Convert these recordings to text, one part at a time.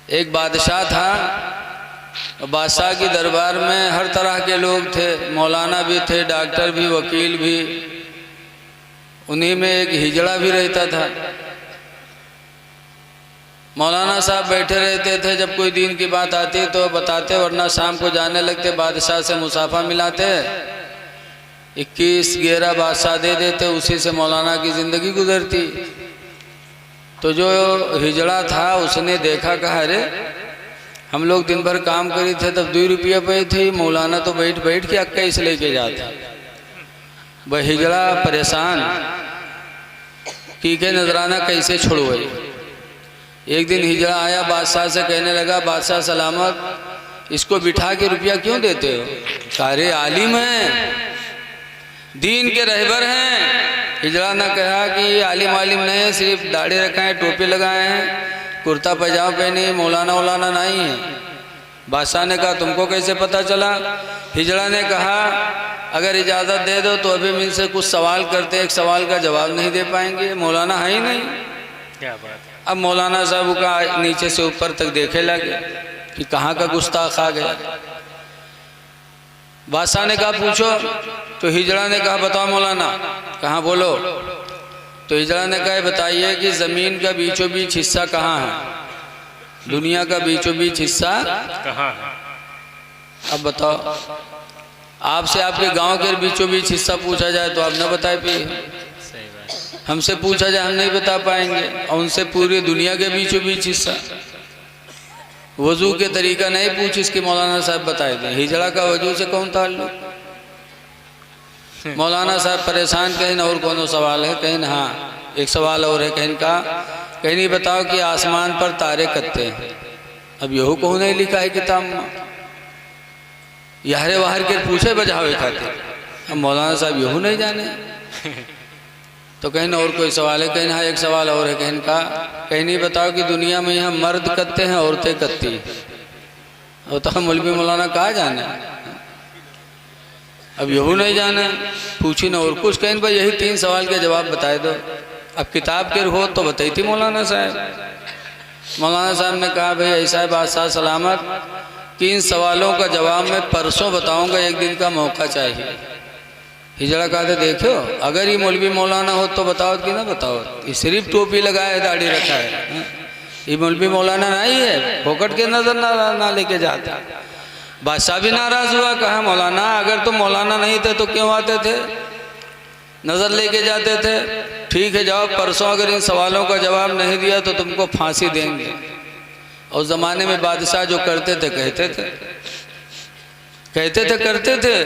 एक बादशाह था, बादशाह की दरबार में हर तरह के लोग थे, मौलाना भी थे, डॉक्टर भी, वकील भी। उन्हीं में एक हिजड़ा भी रहता था। मौलाना साहब बैठे रहते थे, जब कोई दीन की बात आती तो बताते, वरना शाम को जाने लगते, बादशाह से मुसाफा मिलाते, 21 गेरा बादशाह दे देते, उसी से मौलाना की ज़िंदगी गुजरती। तो जो हिजड़ा था उसने देखा, कहा अरे हम लोग दिन भर काम करी थे तब 2 रुपया पे थे, मौलाना तो बैठ बैठ के 21 लेके जाता। वह हिजड़ा परेशान की के नजराना कैसे छुड़वाई। एक दिन हिजड़ा आया, बादशाह से कहने लगा, बादशाह सलामत, इसको बिठा के रुपया क्यों देते हो? सारे आलिम हैं, दीन के रहबर हैं। हिजड़ा ने कहा कि ये आलिम नहीं है, सिर्फ दाढ़ी रखा है, टोपी लगाए हैं, कुर्ता पैजामा पहने, मौलाना वौलाना नहीं है। बादशाह ने कहा तुमको कैसे पता चला? हिजड़ा ने कहा अगर इजाज़त दे दो तो अभी मुझसे कुछ सवाल करते, एक सवाल का जवाब नहीं दे पाएंगे, मौलाना है ही नहीं। क्या बात। अब मौलाना साहब का नीचे से ऊपर तक देखे लगे कि कहाँ का गुस्ताख आ गया। बादशाह ने कहा पूछो, तो हिजड़ा ने कहा बताओ मौलाना। कहाँ बोलो? तो हिजड़ा ने कहा बताइए कि ज़मीन का बीचों बीच हिस्सा कहाँ है, दुनिया का बीचों बीच हिस्सा कहाँ है? अब बताओ, आपसे आपके गांव के बीचों बीच हिस्सा पूछा जाए तो आप न बताए पे, सही बात। हमसे पूछा जाए हम नहीं बता पाएंगे, और उनसे पूरी दुनिया के बीचों बीच हिस्सा। वजू के तरीका नहीं पूछ, इसके मौलाना साहब बताए थे। हिजड़ा का वजू से कौन ताल्लुक? मौलाना साहब परेशान, कहीं और कौन सवाल है? कहीं हाँ एक सवाल और है। कहीं का कहीं नहीं बताओ कि आसमान पर तारे कत्ते हैं। अब यहू कहूँ नहीं लिखा है किताब में, यारे बाहर के पूछे बजावे खाते। अब मौलाना साहब यहू नहीं जाने। तो कहीं और कोई सवाल है? कहीं हाँ एक सवाल और है। कहीं का कहीं नहीं बताओ कि दुनिया में यहाँ मर्द कत्ते हैं, औरतें कत्ती हैं। और तो मौलवी मौलाना कहाँ जाने? अब यहू नहीं जाना, पूछी ना और कुछ। कहीं भाई यही 3 सवाल के जवाब बताए दो। अब किताब के हो तो बताई थी मौलाना साहब। मौलाना साहब ने कहा भाई ऐसा है बादशाह सलामत, 3 सवालों का जवाब मैं परसों बताऊंगा, एक दिन का मौका चाहिए। हिजड़ा कहा था देखो अगर ये मौलवी मौलाना हो तो बताओ कि ना बताओ, ये सिर्फ टोपी लगाया है, दाढ़ी रखा है, ये मौलवी मौलाना नहीं है, फोकट के नजर ना लेके जाता। बादशाह भी नाराज हुआ, कहा मौलाना अगर तो मौलाना नहीं थे तो क्यों आते थे, नजर लेके जाते थे? ठीक है जाओ, परसों अगर इन सवालों का जवाब नहीं दिया तो तुमको फांसी देंगे। और ज़माने में बादशाह जो करते थे कहते थे करते थे।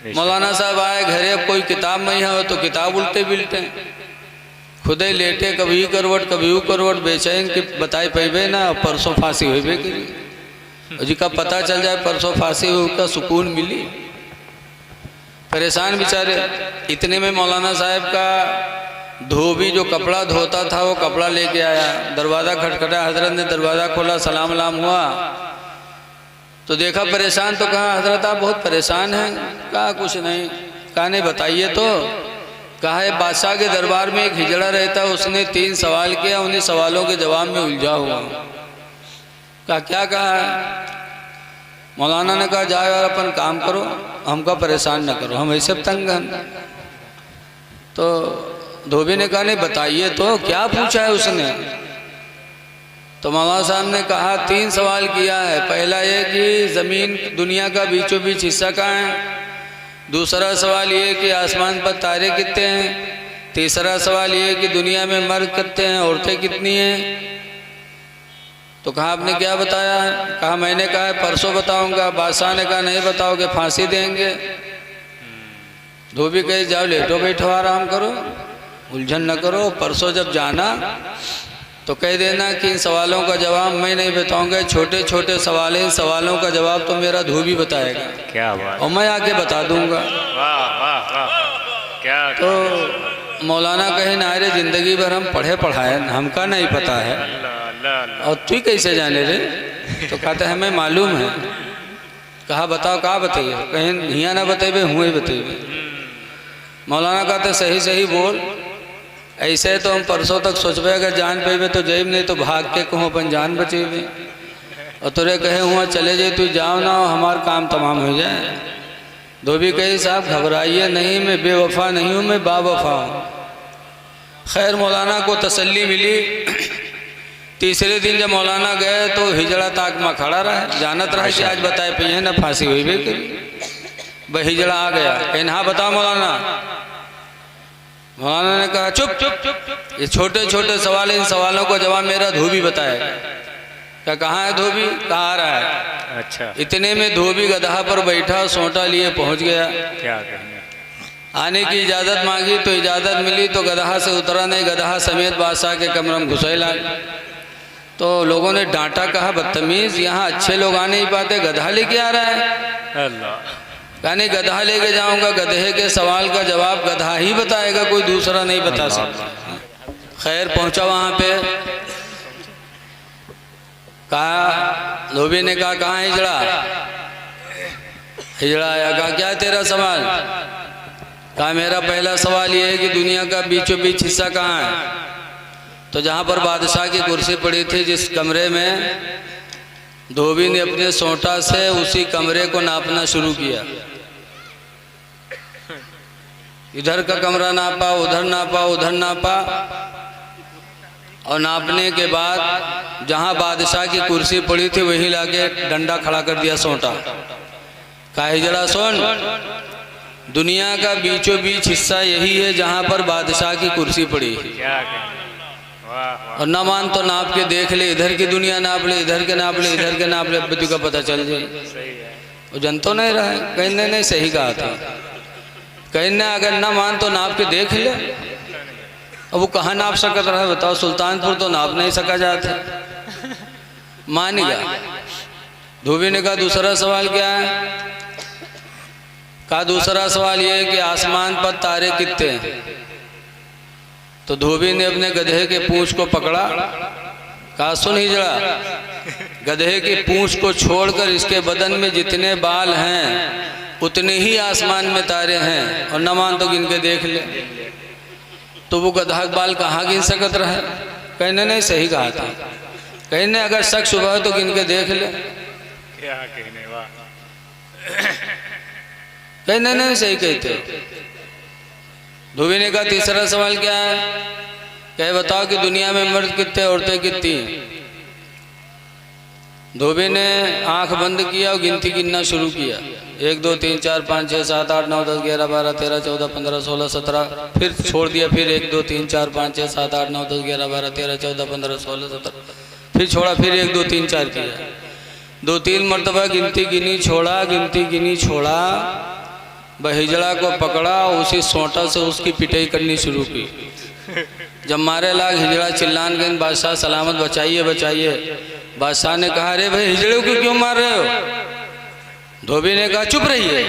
मौलाना साहब आए घरे, अब कोई किताब नहीं है तो किताब उल्टे बिल्टे, खुदे लेटे, कभी करवट कभी करवट, बेचैन कि बताए पैबे ना, परसों फांसी होबे करी। जी का पता चल जाए परसों फांसी हो, का सुकून मिली। परेशान बेचारे। इतने में मौलाना साहब का धोबी जो कपड़ा धोता था वो कपड़ा लेके आया, दरवाज़ा खटखटा, हजरत ने दरवाज़ा खोला, सलाम वलाम हुआ तो देखा परेशान, तो कहा हजरत आप बहुत परेशान हैं? कहा कुछ नहीं। कहा नहीं बताइए तो। कहा है बादशाह के दरबार में एक हिजड़ा रहता, उसने 3 सवाल किया, उन्हीं सवालों के जवाब में उलझा हुआ। कहा क्या कहा है? मौलाना ने कहा जाओ यार अपन काम करो, हमको परेशान न करो, हम ऐसे तंग हैं। तो धोबी ने कहा नहीं बताइए तो क्या पूछा है उसने? तो मौलाना साहब ने कहा 3 सवाल किया है। पहला ये कि ज़मीन दुनिया का बीचों बीच हिस्सा कहाँ है, दूसरा सवाल ये कि आसमान पर तारे कितने हैं, तीसरा सवाल ये कि दुनिया में मर्द कितने हैं, औरतें कितनी हैं। तो कहा आपने क्या बताया है? कहा मैंने कहा है परसों बताऊंगा। बादशाह ने कहा नहीं बताओगे फांसी देंगे। धोबी कहे जाओ लेटो बैठो आराम करो, उलझन न करो, परसों जब जाना तो कह देना कि इन सवालों का जवाब मैं नहीं बताऊंगा, छोटे छोटे सवाल हैं, इन सवालों का जवाब तो मेरा धोबी बताएगा। क्या बात। और मैं आके बता दूंगा। वाह वाह वाह, क्या। तो मौलाना कहे ना अरे ज़िंदगी भर हम पढ़े पढ़ाए, हमका नहीं पता है, और तू कैसे जाने रे? तो कहते हमें मालूम है। कहा बताओ कहा बताइए? कहीं हियाँ ना बतेबे हुए बतेबे। मौलाना कहते सही सही बोल, ऐसे तो हम परसों तक सोचबे अगर जान पेबे तो जैब, नहीं तो भाग के कहूँ अपन जान बचेबे। और तुरे कहे हुआ चले जाए तू जाओ ना हमार काम तमाम हो जाए। धोबी कही साहब घबराइए नहीं, मैं बेवफा नहीं हूँ, मैं बावफा हूँ। खैर मौलाना को तसल्ली मिली। तीसरे दिन जब मौलाना गए तो हिजड़ा ताक में खड़ा रहा, जानत रहा कि आज बताए पे है ना फांसी हुई भी करी। वह हिजड़ा आ गया, कहीं हाँ बताओ मौलाना। मौलाना ने कहा चुप चुप, ये छोटे छोटे सवाल, इन सवालों को जवाब मेरा धोबी बताएगा। क्या कहाँ है धोबी, कहाँ आ रहा है। अच्छा। इतने में धोबी गधा पर बैठा सोंटा लिए पहुंच गया। क्या कहेंगे। आने की इजाज़त मांगी तो इजाज़त मिली, तो गधा से उतरा नहीं, गधा समेत बादशाह के कमरे में घुसे लगा। तो लोगों ने डांटा, कहा बदतमीज़, यहाँ अच्छे लोग आ नहीं पाते, गधा लेके आ रहा है। अल्लाह। यानी गधा लेके जाऊंगा, गधे के सवाल का जवाब गधा ही बताएगा, कोई दूसरा नहीं बता सकता। खैर पहुंचा वहाँ पे, कहा धोबी ने कहा कहाँ हिजड़ा। हिजड़ा आया, कहा क्या तेरा सवाल। कहा मेरा पहला सवाल ये है कि दुनिया का बीचों बीच हिस्सा कहाँ है। तो जहाँ पर बादशाह की कुर्सी पड़ी थी, जिस कमरे में, धोबी ने अपने सोंटा से उसी कमरे को नापना शुरू किया। इधर का कमरा नापा, उधर नापा, उधर नापा, और नापने के बाद जहाँ बादशाह की कुर्सी पड़ी थी वही लाके डंडा खड़ा कर दिया सोंटा। कहा हिजड़ा सुन, दुनिया का बीचों बीच हिस्सा यही है जहाँ पर बादशाह की कुर्सी पड़ी। क्या कहेंगे। वाह। और न मान तो नाप के देख ले, इधर की दुनिया नाप ले, इधर के नाप ले, इधर के नाप ले, अब का पता चल जाए। सही है। वो जन तो नहीं रहा है, कहीं नहीं सही कहा था। कहीं ने अगर न मान तो नाप के देख ले। अब वो कहाँ नाप सकत रहा है बताओ, सुल्तानपुर तो नाप नहीं सका जाता। मान गया। धोबी ने कहा दूसरा सवाल क्या है। कहा दूसरा सवाल ये है कि आसमान पर तारे कितने हैं। तो धोबी ने अपने गधे के पूंछ को पकड़ा, कहा सुन हिजड़ा, गधे की पूंछ को छोड़कर इसके बदन में जितने बाल हैं उतने ही आसमान में तारे हैं, और न मान तो गिन के देख ले। तो वो गधा बाल कहाँ गिन सकत रहा है। कहने नहीं सही कहा था। कहने अगर शक शुबह तो गिन के देख ले। क्या कहने। वाह। कहने नहीं सही कहते। धोबी ने कहा तीसरा सवाल क्या है। कहे बताओ कि दुनिया में मर्द कितने, औरतें कितनी हैं। धोबी ने आंख बंद किया और गिनती गिनना शुरू किया। 1 2 3 4 5 6 7 8 9 10 11 12 13 14 15 16 17, फिर छोड़ दिया। फिर 1 2 3 4 5 6 7 8 9 10 11 12 13 14 15 16 17, फिर छोड़ा। फिर 1 2 3 4 किया। 2-3 मरतबा गिनती गिनी, छोड़ा, गिनती गिनी, छोड़ा। हिजड़ा को पकड़ा, उसी सोंटा से उसकी पिटाई करनी शुरू की। जब मारे लाग हिजड़ा चिल्लान गए, बादशाह सलामत बचाइए बचाइए। बादशाह ने कहा अरे भाई हिजड़े को क्यों मार रहे हो। धोबी ने कहा चुप रहिए,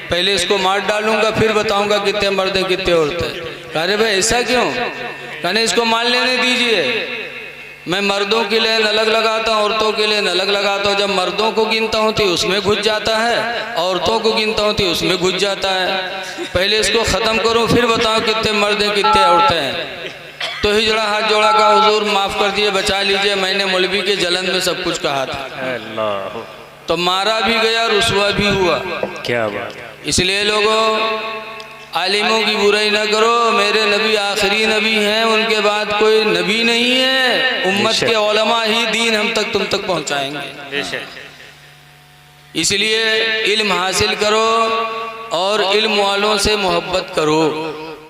पहले इसको मार डालूंगा फिर बताऊंगा कितने मर्द हैं कितने औरतें। अरे भाई ऐसा क्यों। कहने इसको मार लेने दीजिए, मैं मर्दों के लिए अलग लगाता हूँ, औरतों के लिए अलग लगाता हूँ। जब मर्दों को गिनता हूँ तो उसमें घुस जाता है, औरतों को गिनता हूँ तो उसमें घुस जाता है। पहले इसको ख़त्म करूँ फिर बताओ कितने मर्द हैं कितने औरतें हैं। तो हिजड़ा हाथ जोड़ा का हुजूर माफ़ कर दिए, बचा लीजिए, मैंने मौलवी के जलन में सब कुछ कहा था। अल्लाह। तो मारा भी गया, रुसवा भी हुआ। क्या बात। इसलिए लोगों आलिमों की बुराई ना करो, मेरे नबी आखिरी नबी हैं, उनके बाद कोई नबी नहीं है। उम्मत के उलमा ही दीन हम तक तुम तक पहुंचाएंगे। इसलिए इल्म हासिल करो और इल्म वालों से मोहब्बत करो।